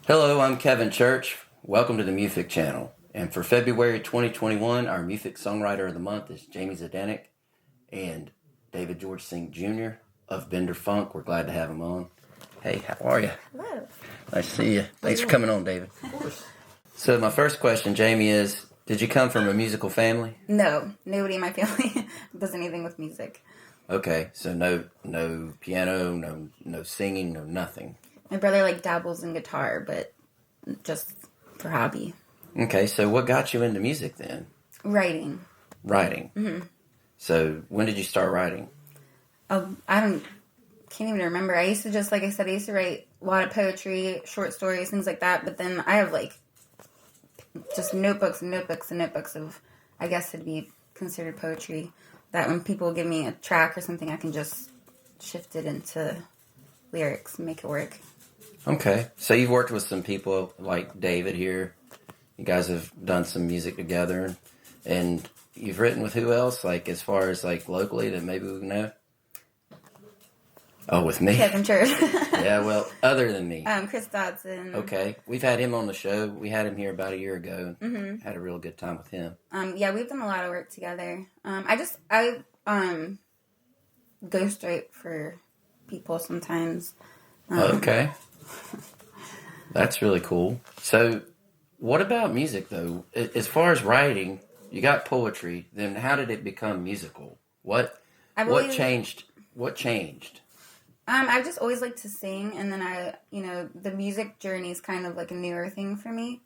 Hello, I'm Kevin Church. Welcome to the MUFIC channel. And for February 2021, our MUFIC Songwriter of the Month is Jaymee Zdanek and David George Sink Jr. of Bender Funk. We're glad to have him on. Hey, how are you? Hello. Nice to see you. Thanks for coming on, David. Of course. So my first question, Jaymee, is did you come from a musical family? No, nobody in my family does anything with music. Okay, so no piano, no singing, no nothing. My brother dabbles in guitar, but just for hobby. Okay, so what got you into music then? Writing. Writing. Mm-hmm. So when did you start writing? Can't even remember. I used to just, like I said, I used to write a lot of poetry, short stories, things like that. But then I have just notebooks and notebooks and notebooks of, I guess it'd be considered poetry. That when people give me a track or something, I can just shift it into lyrics and make it work. Okay. So you've worked with some people like David here. You guys have done some music together. And you've written with who else? As far as locally that maybe we know? Oh, with me? Kevin Church. Yeah, well, other than me. Chris Dodson. Okay. We've had him on the show. We had him here about a year ago. Mm-hmm. Had a real good time with him. Yeah, we've done a lot of work together. I ghostwrite for people sometimes. Okay. That's really cool. So, what about music, though? As far as writing, you got poetry. Then how did it become musical? What changed? What changed? I've just always liked to sing, and then the music journey is kind of like a newer thing for me.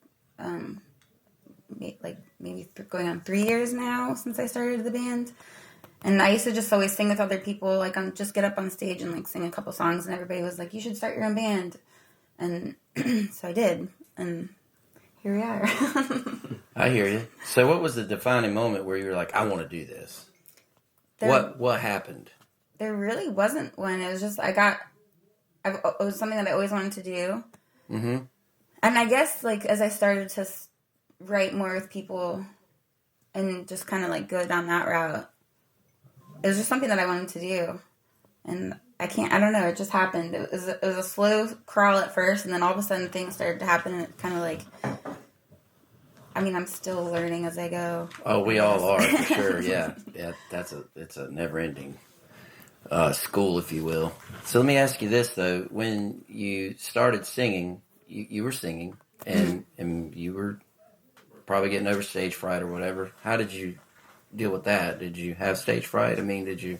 Maybe going on 3 years now since I started the band. And I used to just always sing with other people, just get up on stage and sing a couple songs, and everybody was like, "You should start your own band." And so I did, and here we are. I hear you. So what was the defining moment where you were like, I want to do this? What happened? There really wasn't one. It was just, it was something that I always wanted to do. Mm-hmm. And I guess, as I started to write more with people and just kind of, go down that route, it was just something that I wanted to do. And I don't know, it just happened. It was a slow crawl at first, and then all of a sudden things started to happen, and it kind of I'm still learning as I go. Oh, we all are, for sure, yeah. Yeah, it's a never-ending school, if you will. So let me ask you this, though. When you started singing, you were singing, and you were probably getting over stage fright or whatever. How did you deal with that? Did you have stage fright? Did you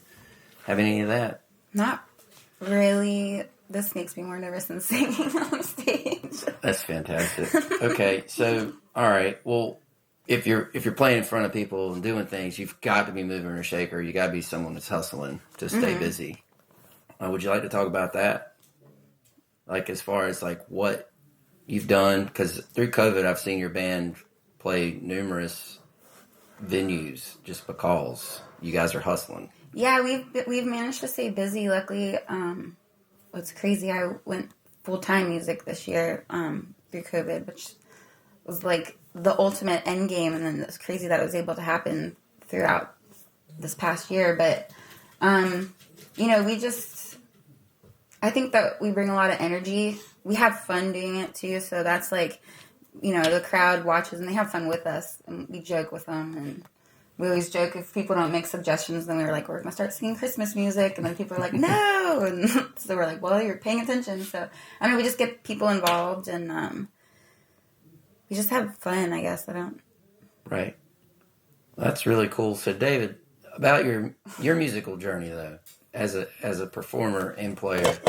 have any of that? Not really. This makes me more nervous than singing on stage. That's fantastic. Okay, so all right. Well, if you're playing in front of people and doing things, you've got to be moving or shaker. You got to be someone that's hustling to stay busy. Would you like to talk about that? As far as what you've done, because through COVID, I've seen your band play numerous venues just because you guys are hustling. Yeah, we've managed to stay busy. Luckily, what's crazy, I went full-time music this year through COVID, which was the ultimate end game, and then it's crazy that it was able to happen throughout this past year. But I think that we bring a lot of energy. We have fun doing it too, so that's the crowd watches and they have fun with us, and we joke with them, and we always joke if people don't make suggestions, then we're we're going to start singing Christmas music, and then people are like, no, and so we're like, well, you're paying attention. So, we just get people involved, and we just have fun, I guess. Right. That's really cool. So, David, about your musical journey, though, as a performer and player,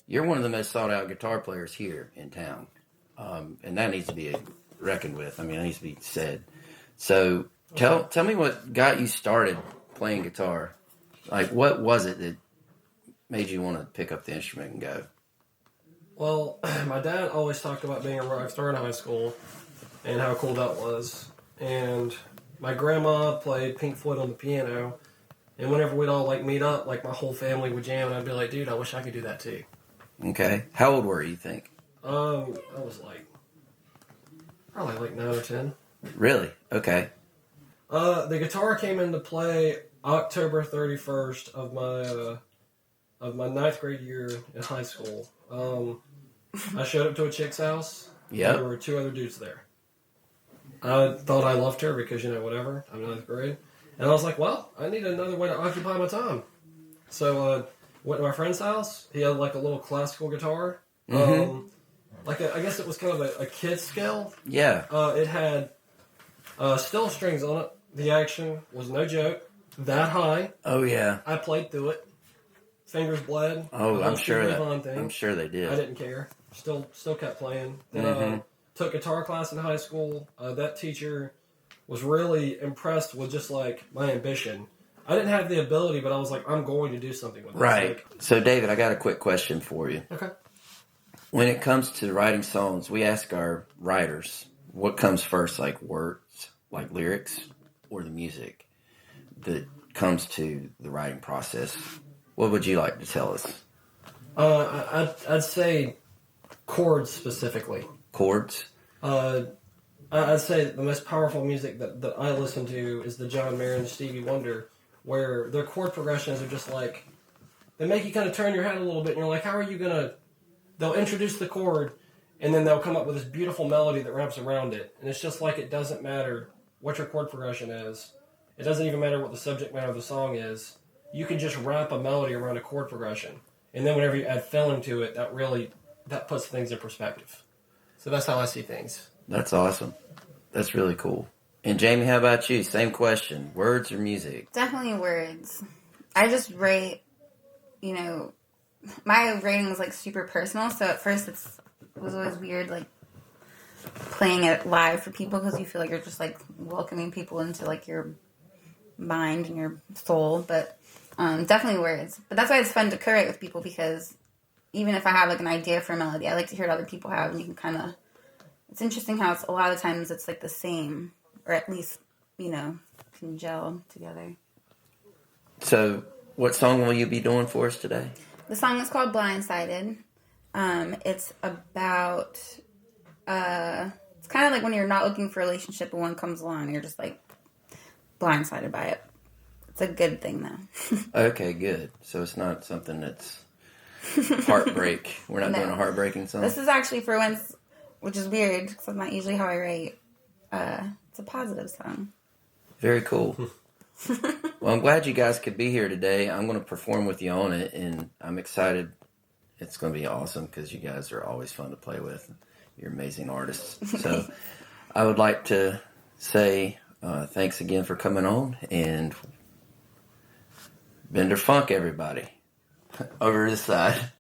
you're one of the most sought-out guitar players here in town, and that needs to be reckoned with. That needs to be said. So, Tell me what got you started playing guitar. What was it that made you want to pick up the instrument and go? Well, my dad always talked about being a rock star in high school and how cool that was. And my grandma played Pink Floyd on the piano. And whenever we'd all meet up, my whole family would jam, and I'd be like, dude, I wish I could do that too. Okay. How old were you think? I was probably 9 or 10. Really? Okay. The guitar came into play October 31st of my ninth grade year in high school. I showed up to a chick's house, Yep. There were 2 other dudes there. I thought I loved her because, whatever. I'm in 9th grade. And I was like, well, I need another way to occupy my time. So went to my friend's house. He had like a little classical guitar. Mm-hmm. I guess it was kind of a kid scale. Yeah. It had steel strings on it. The action was no joke. That high. Oh, yeah. I played through it. Fingers bled. Oh, I'm sure thing. they did. I didn't care. Still kept playing. Then took guitar class in high school. That teacher was really impressed with just like my ambition. I didn't have the ability, but I was like, I'm going to do something with this. Right. So, David, I got a quick question for you. Okay. When it comes to writing songs, we ask our writers what comes first, like words, like lyrics, or the music that comes to the writing process. What would you like to tell us? I'd say chords specifically. Chords? I'd say the most powerful music that I listen to is the John Mayer and Stevie Wonder, where their chord progressions are just like, they make you kind of turn your head a little bit, and you're like, how are you going to... They'll introduce the chord, and then they'll come up with this beautiful melody that wraps around it. And it's just like, it doesn't matter what your chord progression is. It doesn't even matter what the subject matter of the song is. You can just wrap a melody around a chord progression. And then whenever you add filling to it, that puts things in perspective. So that's how I see things. That's awesome. That's really cool. And Jaymee, how about you? Same question. Words or music? Definitely words. I just write, my writing is like super personal, so at first it was always weird, like playing it live for people because you feel like you're just like welcoming people into like your mind and your soul. But definitely words. But that's why it's fun to co-write with people, because even if I have like an idea for a melody, I like to hear what other people have, and you can kind of. It's interesting how a lot of times it's like the same, or at least can gel together. So, what song will you be doing for us today? The song is called Blindsided. It's about, it's kind of like when you're not looking for a relationship and one comes along and you're just like blindsided by it. It's a good thing though. Okay, good. So it's not something that's heartbreak. We're not doing a heartbreaking song. This is actually for once, which is weird because that's not usually how I write. It's a positive song. Very cool. Well, I'm glad you guys could be here today. I'm going to perform with you on it, and I'm excited. It's going to be awesome because you guys are always fun to play with. You're amazing artists. So I would like to say thanks again for coming on, and Bender Funk, everybody. Over to the side.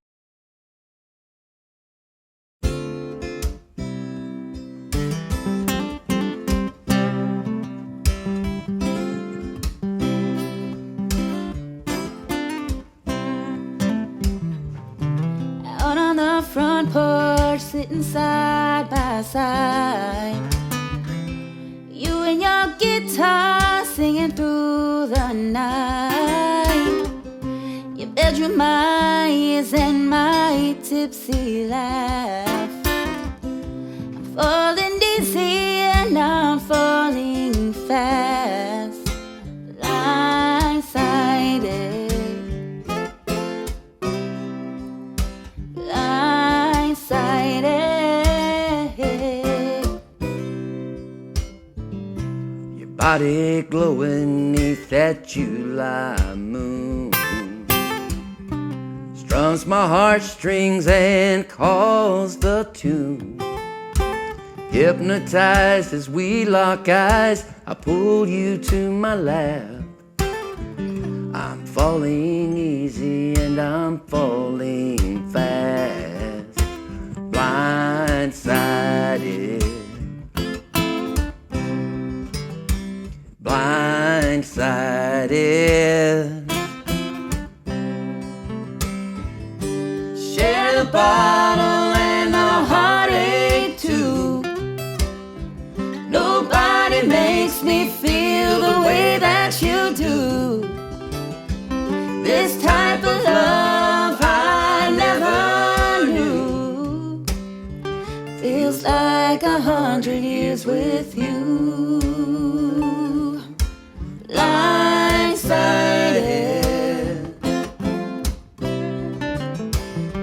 Front porch, sitting side by side. You and your guitar singing through the night. Your bedroom eyes and my tipsy laugh. I'm falling easy and I'm falling fast. Blindsided. Your body glowing neath that July moon strums my heartstrings and calls the tune. Hypnotized as we lock eyes, I pull you to my lap. I'm falling easy and I'm falling fast. Blindsided. Blindsided. Share the bottle and the heartache too. Nobody makes me feel the way that you do. This type of love I never knew. Feels like 100 years with you. Blindsided.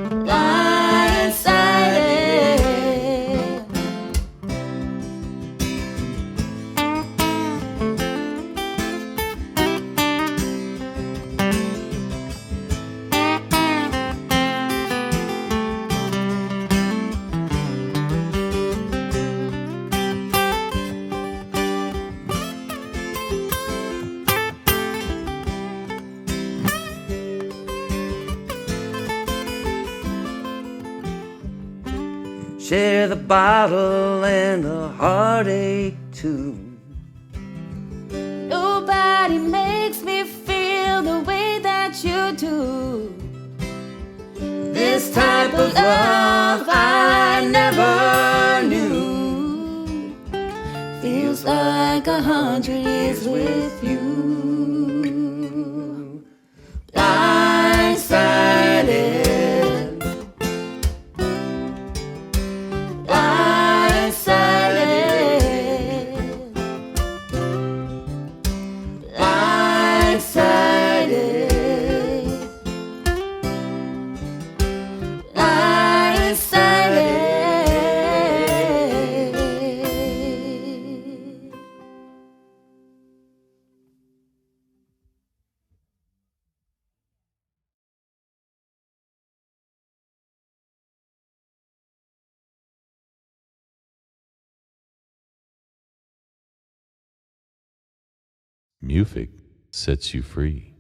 Blindsided. share the bottle and the heartache too. Nobody makes me feel the way that you do. This type of love I never knew. Feels like 100 years with you. Blindsided, blindsided, blindsided, blindsided. MUFIC sets you free.